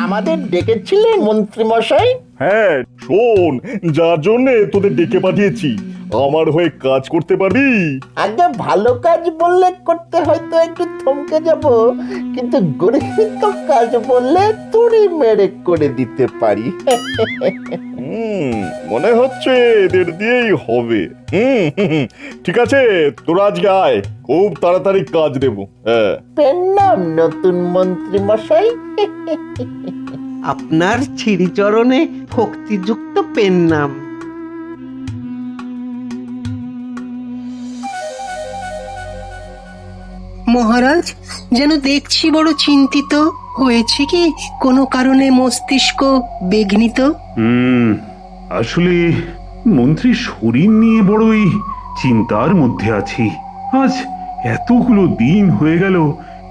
আমাদের ডেকেছিলেন মন্ত্রী মশাই? হ্যাঁ শোন, যার জন্যে তোদের ডেকে পাঠিয়েছি, আমার হয়ে কাজ করতে পারবি? আগে ভালো কাজ বললে করতে হয়তো একটু থমকে যাব, কিন্তু গরিব কাজ বললে তুড়ি মেরে করে দিতে পারি। মনে হচ্ছে এদের দিয়েই হবে। ঠিক আছে, তোরা আজকে আয়, খুব তাড়াতাড়ি কাজ দেবো। হ্যাঁ, পেন নাম নতুন মন্ত্রী মশাই। আপনার শ্রীচরণে ভক্তিযুক্ত পেন নাম। মহারাজ, যেন দেখছি বড় চিন্তিত। হয়েছে কি কোনো কারণে মস্তিষ্ক বিঘ্নিত? আসলে মন্ত্রীর শরীর নিয়ে বড়ই চিন্তার মধ্যে আছি। আজ এতগুলো দিন হয়ে গেল,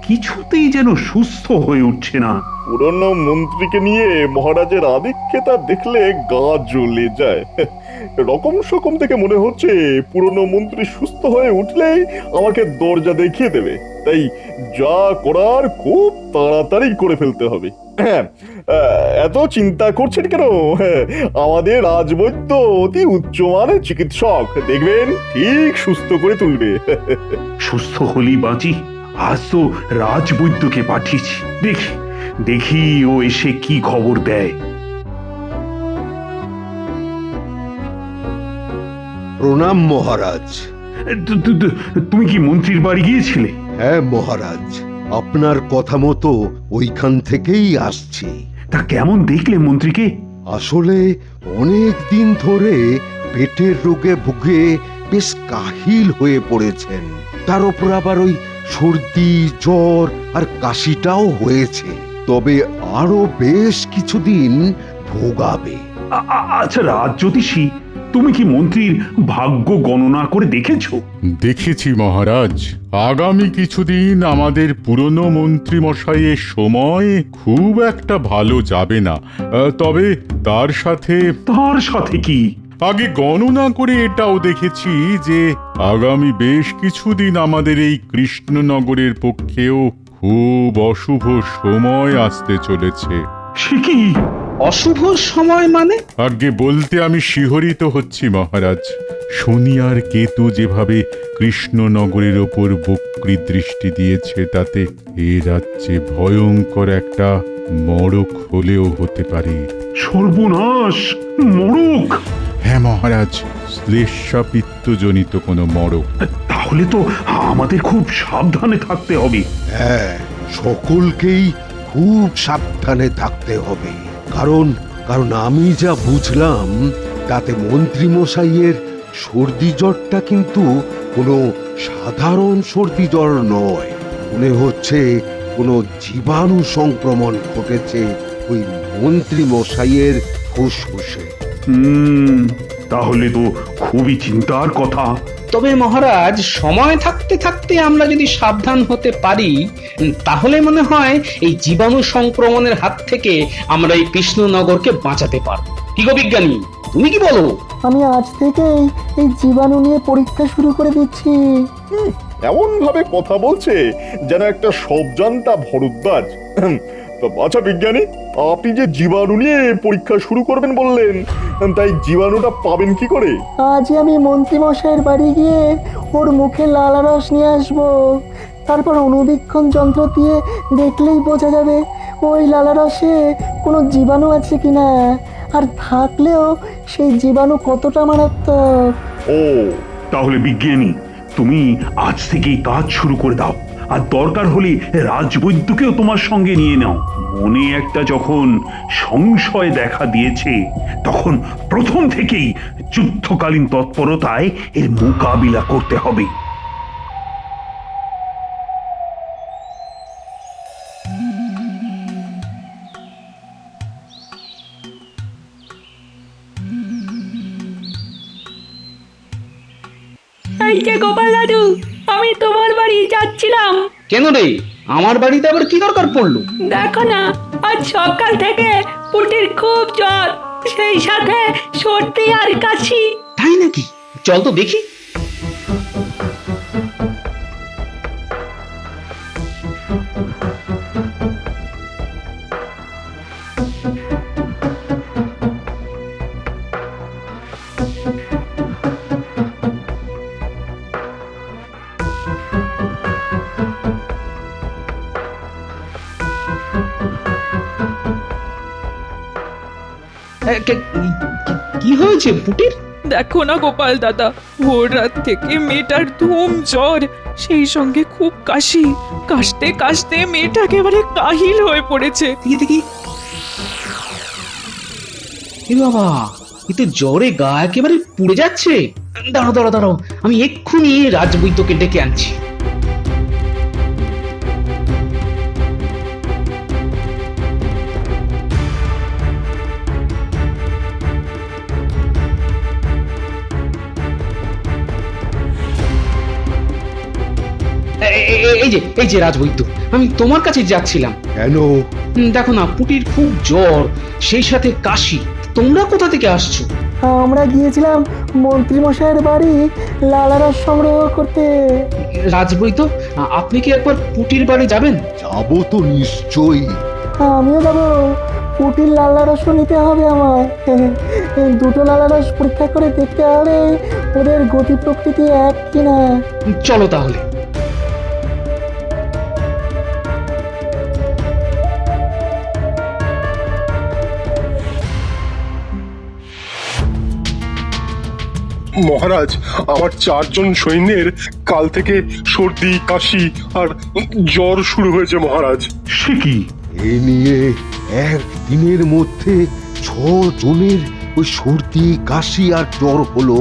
কিছুতেই যেন সুস্থ হয়ে উঠছে না। পুরনো মন্ত্রীকে নিয়ে মহারাজের আধিক্যতা দেখলে গা জ্বলে যায়। রকম সকম থেকে মনে হচ্ছে পুরনো মন্ত্রী সুস্থ হয়ে উঠলেই আমাকে দরজা দেখিয়ে দেবে। তাই যা করার খুব তাড়াতাড়ি করে ফেলতে হবে। হ্যাঁ, এত চিন্তা করছেন কেন? হ্যাঁ, আমাদের রাজবৈদ্য অতি উচ্চমানের চিকিৎসক, দেখবেন ঠিক সুস্থ করে তুলবে। সুস্থ হলেই বাঁচি। আজ তো রাজবৈদ্যকে পাঠিয়েছি, দেখি দেখি ও এসে কি খবর দেয়। প্রণাম মহারাজ। তুমি কি মন্ত্রীর বাড়ি গিয়েছিলে? হ্যাঁ মহারাজ, আপনার কথা মতো ওইখান থেকেই আসছি। তা কেমন দেখলে মন্ত্রীকে? আসলে অনেক দিন ধরে পেটের রোগে ভুগে বেশ কাহিল হয়ে পড়েছেন। তার উপর আবার ওই সর্দি, জ্বর আর কাশিটাও হয়েছে। তবে আরো বেশ কিছুদিন ভোগাবে। আচ্ছা রাজ জ্যোতিষী, তুমি কি মন্ত্রীর ভাগ্য গণনা করে দেখেছো? দেখেছি মহারাজ, আগামী কিছুদিন আমাদের পুরনো মন্ত্রী মশাইয়ের সময় খুব একটা ভালো যাবে না। তবে তার সাথে কি? আগে গণনা করে এটাও দেখেছি যে আগামী বেশ কিছুদিন আমাদের এই কৃষ্ণনগরের পক্ষেও খুব অশুভ সময় আসতে চলেছে। সে কি? অশুভ সময় মানে? আগে বলতে আমি শিহরিত হচ্ছি মহারাজ। শনি আর কেতু যেভাবে কৃষ্ণনগরের ওপর বক্রী দৃষ্টি দিয়েছে, তাতে এ রাজ্যে ভয়ঙ্কর একটা মড়ক হলেও হতে পারে। সর্বনাশ! মড়ক? হ্যাঁ মহারাজ, শ্লেষাপিত্তজনিত কোনো মড়ক। তাহলে তো আমাদের খুব সাবধানে থাকতে হবে। হ্যাঁ, সকলকেই খুব সাবধানে থাকতে হবে। কারণ কারণ আমি যা বুঝলাম তাতে মন্ত্রী মশাইয়ের সর্দি জ্বরটা কিন্তু কোনো সাধারণ সর্দি জ্বর নয়। মনে হচ্ছে কোনো জীবাণু সংক্রমণ ঘটেছে ওই মন্ত্রী মশাইয়ের ফুসফুসে। তাহলে তো খুবই চিন্তার কথা। তবে মহারাজ, সময় থাকতে থাকতে আমরা যদি সাবধান হতে পারি, তাহলে মনে হয় এই জীবাণু সংক্রমণের হাত থেকে আমরা এই কৃষ্ণনগরকে বাঁচাতে পারবো। কি গো বিজ্ঞানী, তুমি কি বলো? আমি আজ থেকেই এই জীবাণু নিয়ে পরীক্ষা শুরু করে দিচ্ছি। এমন ভাবে কথা বলছে যেন একটা সবজান্তা ভরদ্বাজ। আচ্ছা বিজ্ঞানী, আপনি যে জীবাণু নিয়ে পরীক্ষা শুরু করবেন বললেন, তাই জীবাণুটা পাবেন কি করে? আজই আমি মন্ত্রী মশাইয়ের বাড়ি গিয়ে ওর মুখে লালারস নিয়ে আসবো। তারপর অনুবীক্ষণ যন্ত্র দিয়ে দেখলেই বোঝা যাবে ওই লালারসে কোনো জীবাণু আছে কিনা, আর থাকলেও সেই জীবাণু কতটা মারাত্মক। ও, তাহলে বিজ্ঞানী, তুমি আজ থেকেই কাজ শুরু করে দাও। আর দরকার হলে রাজবৈদ্যকেও তোমার সঙ্গে নিয়ে নাও। মনে একটা যখন সংশয় দেখা দিয়েছে, তখন প্রথম থেকেই যুদ্ধকালীন তৎপরতায় এর মোকাবিলা করতে হবে। এই যে গোপাল দাদু, আমি তোমার বাড়ি যাচ্ছিলাম। কেন রে, আমার বাড়িতে আবার কি দরকার পড়লো? দেখো না, আজ সকাল থেকে পুটির খুব জ্বর, সেই সাথে সর্দি আর কাশি। তাই নাকি? চল তো দেখি। কি হয়েছে পুটির? দেখো না গোপাল দাদা, ভোর রাত থেকে মেয়েটার ধুম জ্বর, সেই সঙ্গে খুব কাশি। কাশতে কাশতে মেয়েটা একেবারে কাহিল হয়ে পড়েছে। দেখি দেখি, এ বাবা, এ তো জ্বরে গা একেবারে পুড়ে যাচ্ছে। দাঁড়াও দাঁড়াও দাঁড়াও, আমি এক্ষুনি রাজবৈদ্যকে ডেকে আনছি। এই যে রাজবৈদ্য, আমি তোমার কাছে যাচ্ছিলাম। কেন? দেখো না, পুটির খুব জ্বর, সেই সাথে কাশি। তোমরা কোথা থেকে আসছো? আমরা গিয়েছিলাম মন্ত্রীমশাইয়ের বাড়ি লালারস সংগ্রহ করতে। রাজবৈদ্য, আপনি কি একবার পুটির বাড়ি যাবেন? যাবো তো নিশ্চয়ই। আমিও যাবো, পুটির লালারসও নিতে হবে আমায়। দুটো লালারস পরীক্ষা করে দেখতে হবে ওদের গতি প্রকৃতি এক কিনা। চলো তাহলে। মহারাজ, আমার 4 জন সৈন্যের কাল থেকে সর্দি, কাশি আর জ্বর শুরু হয়েছে মহারাজ। সে কি? এ নিয়ে একদিনের মধ্যে 6 জনের ওই সর্দি, কাশি আর জ্বর হলো।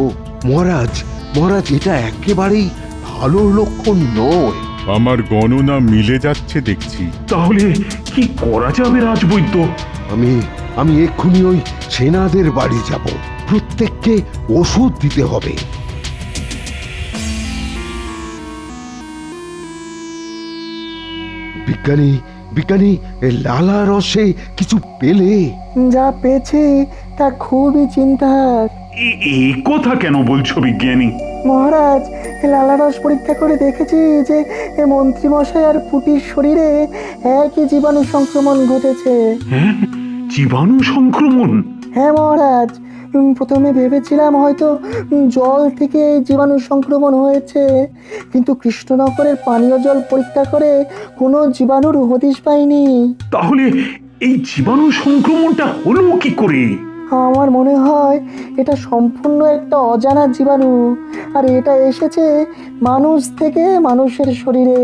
মহারাজ, মহারাজ, এটা একেবারেই ভালো লক্ষণ নয়। আমার গণনা মিলে যাচ্ছে দেখছি। তাহলে কি করা যাবে রাজবৈদ্য? আমি এক্ষুনি ওই সেনাদের বাড়ি যাব। প্রত্যেককে ওষুধ দিতে হবে। বিজ্ঞানী, বিজ্ঞানী, লালা রসে কিছু পেলে? যা পেয়েছি তা খুবই চিন্তার। এ কথা কেন বলছো বিজ্ঞানী? মহারাজ, লালারস পরীক্ষা করে দেখেছি যে মন্ত্রীমশাই আর পুটির শরীরে একই জীবাণু সংক্রমণ ঘটেছে। হ্যাঁ, জীবাণু সংক্রমণ? হ্যাঁ মহারাজ, প্রথমে ভেবেছিলাম হয়তো জল থেকে এই জীবাণু সংক্রমণ হয়েছে, কিন্তু কৃষ্ণনগরের পানীয় জল পরীক্ষা করে কোনো জীবাণুর হদিশ পাইনি। তাহলে এই জীবাণু সংক্রমণটা হলো কি করে? আমার মনে হয় এটা সম্পূর্ণ একটা অজানা জীবাণু, আর এটা এসেছে মানুষ থেকে মানুষের শরীরে।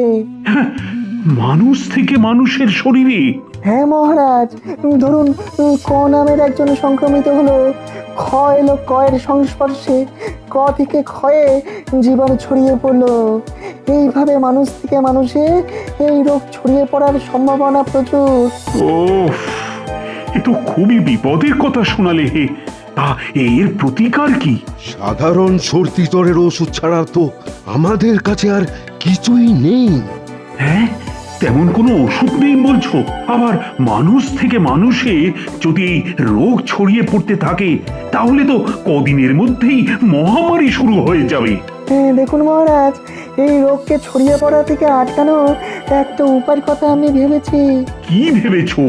মানুষ থেকে মানুষের শরীরে? হ্যাঁ মহারাজ, ধরুন ক নামের একজন সংক্রমিত হলো, খ এলো কয়ের সংস্পর্শে, ক থেকে ক্ষয়ে জীবাণু ছড়িয়ে পড়লো। এইভাবে মানুষ থেকে মানুষে এই রোগ ছড়িয়ে পড়ার সম্ভাবনা প্রচুর। ওফ, এ তো খুবই বিপদের কথা শোনালে হে। তা এর প্রতিকার কি? সাধারণ সর্দি জ্বরের ওষুধ ছাড়া তো আমাদের কাছে আর কিছুই নেই। হ্যাঁ, তেমন কোনো ওষুধ নেই বলছো? আবার মানুষ থেকে মানুষে যদি এই রোগ ছড়িয়ে পড়তে থাকে, তাহলে তো কদিনের মধ্যেই মহামারী শুরু হয়ে যাবে। দেখুন মহারাজ, এই রোগকে ছড়িয়ে পড়া থেকে আটকানোর একটা উপায়ের কথা আমি ভেবেছি। কি ভেবেছো?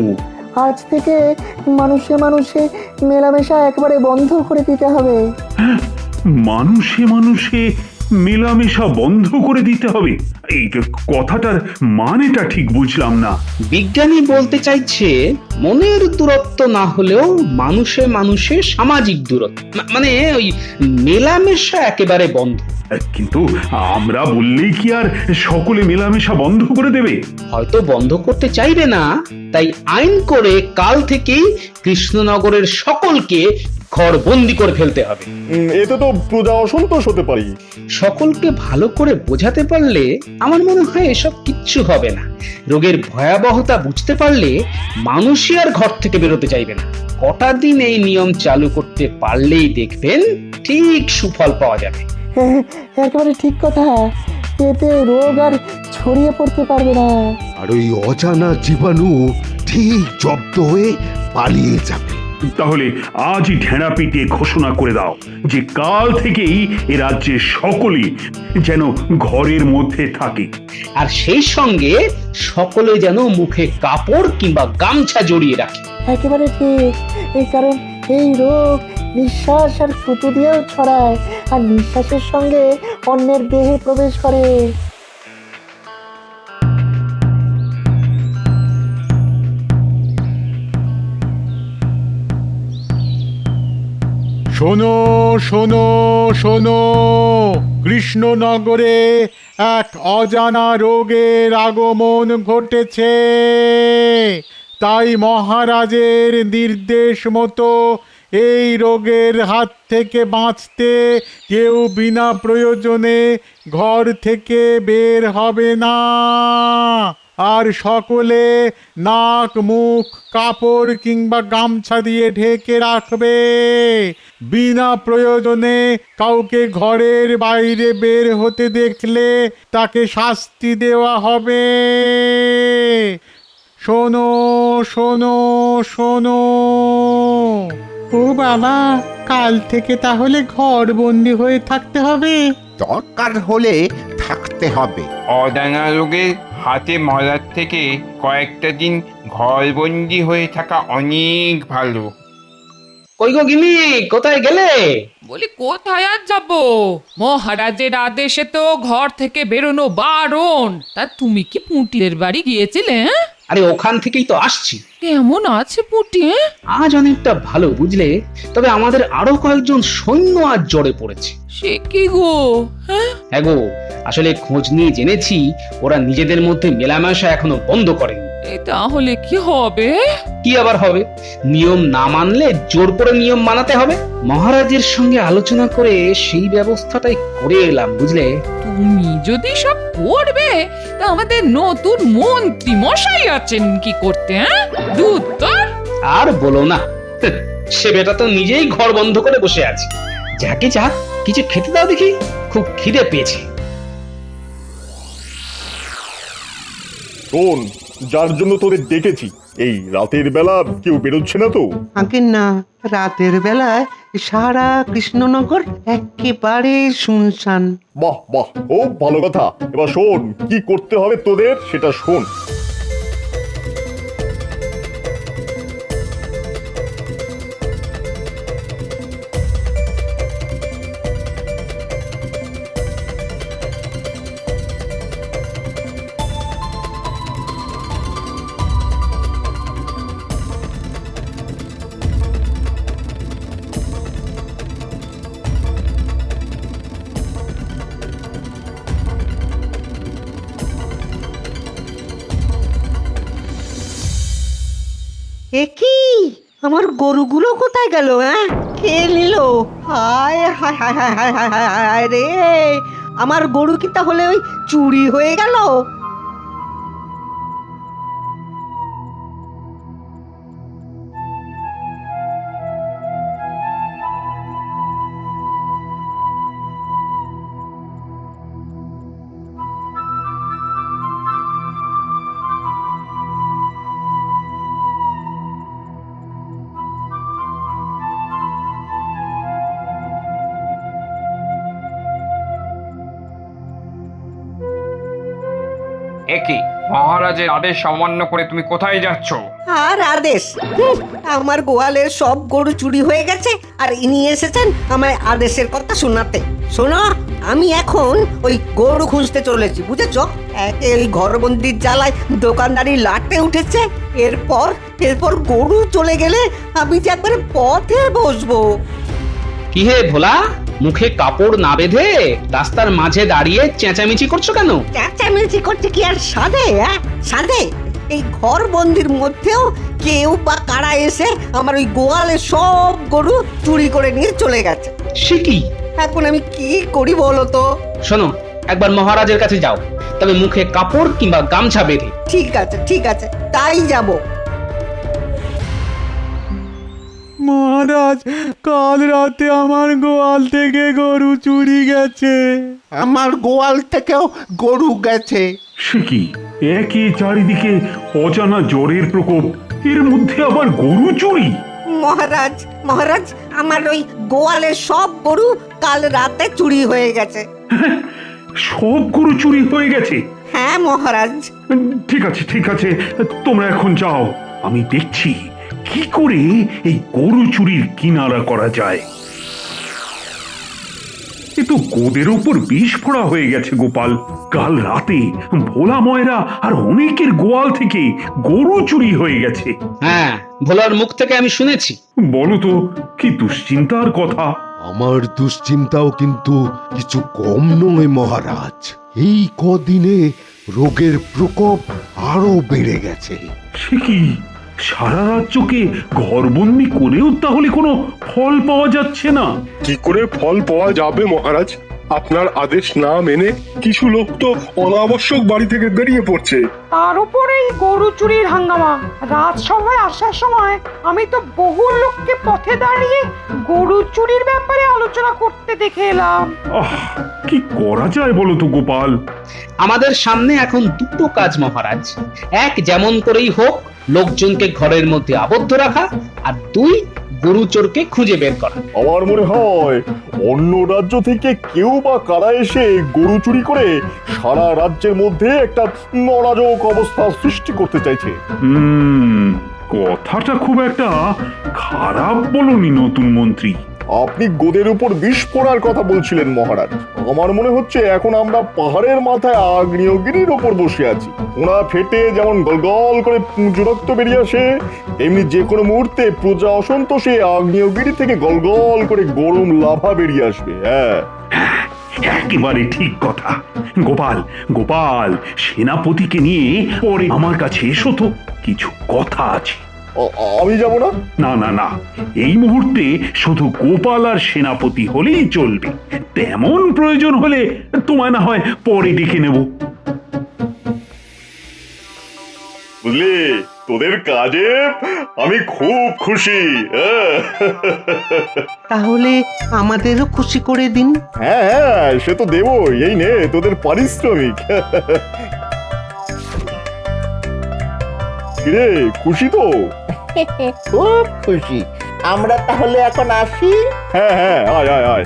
আজ থেকে মানুষে মানুষে মেলামেশা একবারে বন্ধ করে দিতে হবে। হ্যাঁ, মানুষে মানুষে মেলামেশা বন্ধ করে দিতে হবে? এই কথাটার মানেটা ঠিক বুঝলাম না। বিজ্ঞানী বলতে চাইছে মনের দূরত্ব না হলেও মানুষে মানুষে সামাজিক দূরত্ব, মানে ওই মেলামেশা একেবারে বন্ধ। কিন্তু আমরা বললেই কি আর সকলে মেলামেশা বন্ধ করে দেবে? হয়তো বন্ধ করতে চাইবে না, তাই আইন করে কাল থেকেই কৃষ্ণনগরের সকলকে ঘরবন্দি করে ফেলতে হবে। এতে তো প্রজা অসন্তোষ হতে পারি। সকলকে ভালো করে বোঝাতে পারলে আমার মনে হয় এসব কিচ্ছু হবে না। রোগের ভয়াবহতা বুঝতে পারলে মানুষই আর ঘর থেকে বেরোতে চাইবে না। কটা দিন এই নিয়ম চালু করতে পারলেই দেখবেন ঠিক সুফল পাওয়া যাবে। একেবারে ঠিক কথা, এতে রোগ আর ছড়িয়ে পড়তে পারবে না। আর ওই অজানা জীবাণু ঠিক জব্দ হয়ে পালিয়ে যাবে। তাহলে আজই ঢেঁড়া পিটিয়ে ঘোষণা করে দাও যে কাল থেকেই এ রাজ্যে সকলেই যেন ঘরের মধ্যে থাকে, আর সেই সঙ্গে সকলে যেন মুখে কাপড় কিংবা গামছা জড়িয়ে রাখে। একেবারে ঠিক, এই কারণ এই রোগ নিঃশ্বাস আর থুতু দিয়েও ছড়ায়, আর নিঃশ্বাসের সঙ্গে অন্যের দেহে প্রবেশ করে। শোনো শোনো শোনো, কৃষ্ণনগরে এক অজানা রোগের আগমন ঘটেছে। তাই মহারাজের নির্দেশ মতো এই রোগের হাত থেকে বাঁচতে কেউ বিনা প্রয়োজনে ঘর থেকে বের হবে না, আর সকলে নাক মুখ কাপড় কিংবা গামছা দিয়ে ঢেকে রাখবে। বিনা প্রয়োজনে কাউকে ঘরের বাইরে বের হতে দেখলে তাকে শাস্তি দেওয়া হবে। শোনো শোনো শোনো। ও বাবা, কাল থেকে তাহলে ঘর বন্দি হয়ে থাকতে হবে? দরকার হলে থাকতে হবে। অজানা রোগের হাতে মরার থেকে কয়েকটা দিন ঘরবন্দি হয়ে থাকা অনেক ভালো। কই গো গিনি, কোথায় গেলে? বলি কোথায় আর যাব, মহারাজের আদেশে তো ঘর থেকে বেরোনো বারণ। তা তুমি কি পুঁটিদের বাড়ি গিয়েছিলে? আরে ওখান থেকেই তো আসছি। কেমন আছে পুঁটি? আজ অনেকটা ভালো বুঝলে, তবে আমাদের আরো কয়েকজন সৈন্য আজ জ্বরে পড়েছে। সে কি গো? হ্যাঁ গো, আসলে খোঁজ নিয়ে জেনেছি ওরা নিজেদের মধ্যে মেলামেশা এখনো বন্ধ করেনি। তাহলে কি হবে? কি আবার হবে, নিয়ম না মানলে জোর করে নিয়ম মানাতে হবে। মহারাজের সঙ্গে আলোচনা করে সেই ব্যবস্থাটাই করে এলাম বুঝলে। তুমি যদি সব করবে, তা আমাদের নতুন মন্ত্রী মশাই আছেন কি করতে? দুত্তর আর বলো না, সে বেটা তো নিজেই ঘর বন্ধ করে বসে আছে। যাকে যাক কিছু খেতে দাও দেখি, খুব খিদে পেয়েছে। শোন, যার জন্য তোদের ডেকেছি, এই রাতের বেলা কেউ বেরোচ্ছে না তো? আগে না, রাতের বেলায় সারা কৃষ্ণনগর একেবারে শুনশান। বাহ বাহ, খুব ভালো কথা। এবার শোন, কি করতে হবে তোদের সেটা শোন। কি আমার গরুগুলো কোথায় গেল? কে নিল? হায় হায় হায় হায় হায় হায় হায় হায় রে, আমার গরু কি তাহলে ওই চুরি হয়ে গেল? একে মহারাজের আদেশ অমান্য করে তুমি কোথায় যাচ্ছ? আর আদেশ? আমার গোয়ালের সব গরু চুরি হয়ে গেছে, আর ইনি এসেছেন আমায় আদেশের কথা শোনাতে। শোনো, আমি এখন ওই গরু খুঁজতে চলেছি, বুঝেছ? একে ওই ঘরবন্দির জ্বালায় দোকানদারি লাটে উঠেছে। এরপর গরু চলে গেলে আমি যে একবারে পথে বসবো। কি হে ভোলা, মুখে কাপড় না বেঁধে রাস্তার মাঝে দাঁড়িয়ে চেঁচামেচি করছো কেন? চেঁচামেচি করছে কি আর সাধে? সাধে? এই ঘর বন্দির মধ্যেও কেউ বা কারা এসে আমার ওই গোয়ালে সব গরু চুরি করে নিয়ে চলে গেছে। সে কি? এখন আমি কি করি বলো তো? শোনো, একবার মহারাজের কাছে যাও, তবে মুখে কাপড় কিংবা গামছা বেঁধে। ঠিক আছে, তাই যাব। মহারাজ, কাল রাতে আমার গোয়াল থেকে গরু চুরি গেছে। আমার গোয়াল থেকেও গরু গেছে। সে কি, একই চারিদিকে অজানা জ্বরের প্রকোপ, এর মধ্যে আবার গরু চুরি? মহারাজ, আমার ওই গোয়ালের সব গরু কাল রাতে চুরি হয়ে গেছে। সব গরু চুরি হয়ে গেছে? হ্যাঁ মহারাজ। ঠিক আছে, তোমরা এখন যাও, আমি দেখছি কি করে এই গরু চুরির কিনারা করা যায়। এ তো গোদের উপর বিষ ফোড়া হয়ে গেছে গোপাল। কাল রাতে ভোলা ময়রা আর অনেকের গোয়াল থেকে গরু চুরি হয়ে গেছে। হ্যাঁ, ভোলার মুখ থেকে আমি শুনেছি। বলো তো কি দুশ্চিন্তার কথা। আমার দুশ্চিন্তাও কিন্তু কিছু কম নয় মহারাজ। এই কদিনে রোগের প্রকোপ আরো বেড়ে গেছে। সে কি, সারা রাজ্যকে ঘরবন্দি করেও তাহলে কোনো ফল পাওয়া যাচ্ছে না? কি করে ফল পাওয়া যাবে মহারাজ? আপনার আদেশ না মেনে কিছু লোক তো অনাবশ্যক বাড়ি থেকে বেরিয়ে পড়ছে। তার উপরেই গরু চুরির হাঙ্গামা। রাজসভায় আসার সময় আমি তো বহু লোককে পথে দাঁড়িয়ে গরু চুরির ব্যাপারে আলোচনা করতে দেখে এলাম। কি করা যায় বলো তো গোপাল? আমাদের সামনে এখন দুটো কাজ মহারাজ। এক, যেমন করেই হোক লোকজনকে ঘরের মধ্যে আবদ্ধ রাখা, আর দুই, গরু চোরকে খুঁজে বের করা। আমার মনে হয় অন্য রাজ্য থেকে কেউ বা কারা এসে গরু চুরি করে সারা রাজ্যের মধ্যে একটা অরাজক অবস্থা সৃষ্টি করতে চাইছে। কথাটা খুব একটা খারাপ বলনি নতুন মন্ত্রী। আপনি গোদের উপর বিষ পড়ার কথা বলছিলেন মহারাজ। আমার মনে হচ্ছে এখন আমরা পাহাড়ের মাথায় আগ্নেয়গিরির ওপর বসে আছি। ওনা ফেটে যেমন গলগল করে রক্ত বেরিয়ে আসে, এমনি যে কোনো মুহূর্তে প্রজা অসন্তোষে আগ্নেয়গিরি থেকে গলগল করে গরম লাভা বেরিয়ে আসবে। হ্যাঁ, একেবারে ঠিক কথা। গোপাল, গোপাল, সেনাপতিকে নিয়ে পরে আমার কাছে এসো তো, কিছু কথা আছে। আমি যাব না? না না না, এই মুহূর্তে শুধু গোপাল আর সেনাপতি হলেই চলবে। তেমন প্রয়োজন হলে তোমায় না হয় পরে ডেকে নেব। বুঝলি, তোদের কাজে আমি খুব খুশি। তাহলে আমাদেরও খুশি করে দিন। হ্যাঁ হ্যাঁ, সে তো দেবই। এই নে তোদের পারিশ্রমিক। কিরে, খুশি তো? খুব খুশি। আমরা তাহলে এখন আসি। হ্যাঁ হ্যাঁ, আয় আয় আয়।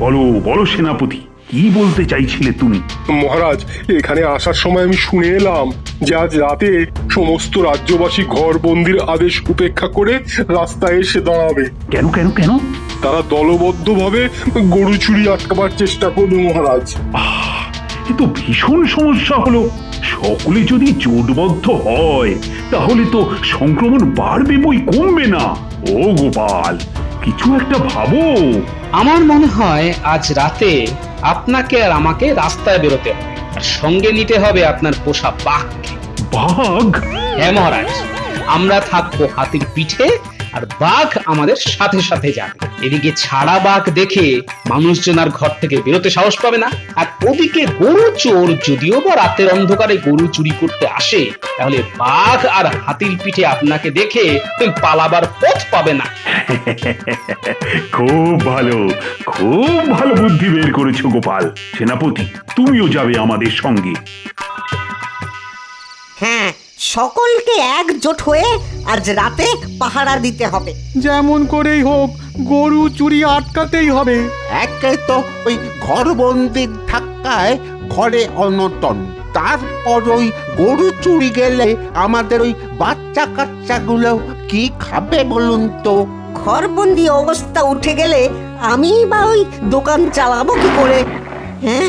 বলো বলো সেনাপতি, কি বলতে চাইছিলে তুমি? মহারাজ, এখানে আসার সময় আমি শুনে এলাম যে আজ রাতে সমস্ত রাজ্যবাসী ঘর বন্দির আদেশ উপেক্ষা করে রাস্তায় এসে দাঁড়াবে। কেন কেন কেন? তারা দলবদ্ধভাবে গরু চুরি আটকাবার চেষ্টা করবে মহারাজ। এ তো ভীষণ সমস্যা হলো। সকলে যদি জোটবদ্ধ হয় তাহলে তো সংক্রমণ বাড়বে বই কমবে না। ও গোপাল, কিছু একটা ভাবো। আমার মনে হয় আজ রাতে আপনাকে আর আমাকে রাস্তায় বেরোতে হবে, আর সঙ্গে নিতে হবে আপনার পোষা বাঘকে। বাঘ? হ্যাঁ মহারাজ, আমরা থাকবো হাতির পিঠে আর বাঘ আমাদের সাথে সাথে যাবে। এদিকে ছাড়া বাঘ দেখে মানুষজন আর ঘর থেকে বেরোতে সাহস পাবে না, আর ওদিকে গরু চোর যদিও বা রাতের অন্ধকারে গরু চুরি করতে আসে, তাহলে বাঘ আর হাতির পিঠে আপনাকে দেখে পালাবার পথ পাবে না। খুব ভালো, খুব ভালো বুদ্ধি বের করেছো গোপাল। সেনাপতি, তুমিও যাবে আমাদের সঙ্গে। হ্যাঁ, সকলকে একজোট হয়ে আজ রাতে পাহারা দিতে হবে। যেমন করেই হোক গরু চুরি আটকাতেই হবে। একে তো ওই ঘরবন্দির ধাক্কায় ঘরে অনটন, তারপর ওই গরু চুরি গেলে আমাদের ওই বাচ্চা কাচ্চাগুলো কি খাবে বলুন তো? ঘরবন্দি অবস্থা উঠে গেলে আমি বা ওই দোকান চালাবো কি করে? হ্যাঁ,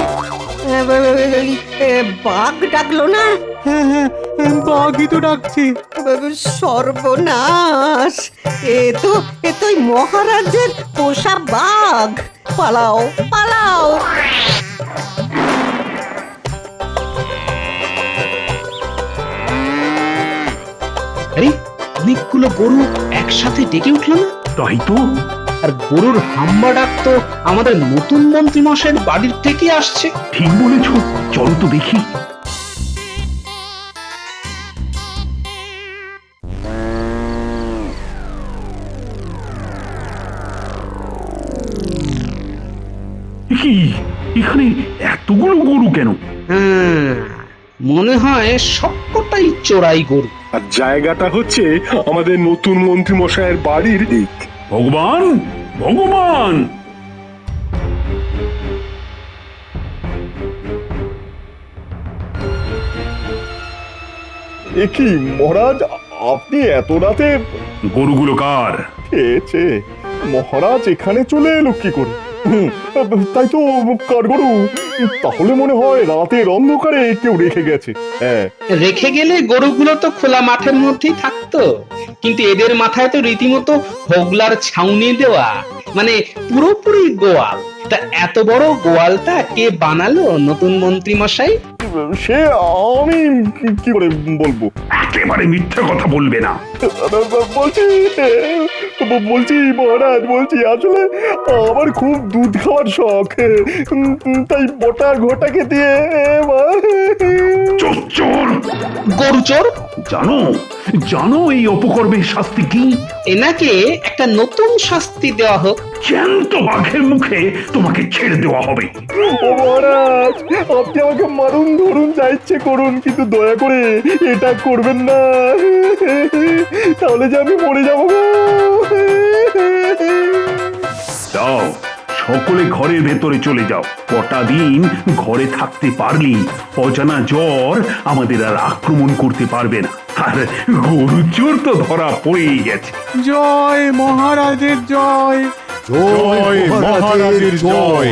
বাঘ ডাকলো না? হ্যাঁ হ্যাঁ, বাঘই তো ডাকছে। সর্বনাশ! এ তো মহারাজের পোষা বাঘ। পালাও পালাও! আরে, অনেকগুলো গরু একসাথে ডেকে উঠল না? তাই তো। আর গরুর হাম্বা ডাক তো আমাদের নতুন মন্ত্রী মশাইয়ের বাড়ির থেকে আসছে। ঠিক বলেছ, চলো তো দেখি। কি, এখানে এতগুলো গরু কেন? মনে হয় সবকটাই চোরাই গরু। আর জায়গাটা হচ্ছে আমাদের নতুন মন্ত্রী মশাইয়ের বাড়ির দিক। ভগবান, ভগবান! এ কি মহারাজ, আপনি এত রাতে? গরুগুলো কার? মহারাজ এখানে চলে এলো কি করে? তাই তো কাঠগড়ু, তাহলে মনে হয় রাতের অন্ধকারে কেউ রেখে গেছে। হ্যাঁ, রেখে গেলে গরুগুলো তো খোলা মাঠের মধ্যেই থাকতো, কিন্তু এদের মাথায় তো রীতিমতো হোগলার ছাউনি দেওয়া, মানে পুরোপুরি গোয়াল। তা এত বড় গোয়ালটা কে বানালো নতুন মন্ত্রী মশাই? সে আমি কি করে বলবো? একেবারে মিথ্যে কথা বলবে না। বলছি মহারাজ, বলছি আসলে আমার খুব দুধ খাওয়ার শখ, তাই বটা ঘটাকে দিয়ে চোর, গরু চোর। জানো জানো এই অপকর্মের শাস্তি কি? এনাকে একটা নতুন শাস্তি দেওয়া হোক। জ্যান্ত বাঘের মুখে তোমাকে ছেড়ে দেওয়া হবে। ও মহারাজ, আপনি আমাকে মারুন ধরুন যা ইচ্ছে করুন, কিন্তু দয়া করে এটা করবেন না, তাহলে যে আমি মরে যাবো। যাও, সকলে ঘরের ভেতরে চলে যাও। কটা দিন ঘরে থাকতে পারলি অজানা জ্বর আমাদের আর আক্রমণ করতে পারবে না। আর গরু চোর তো ধরা পড়েই গেছে। জয় মহারাজের জয়। জয় মহারাজের জয়।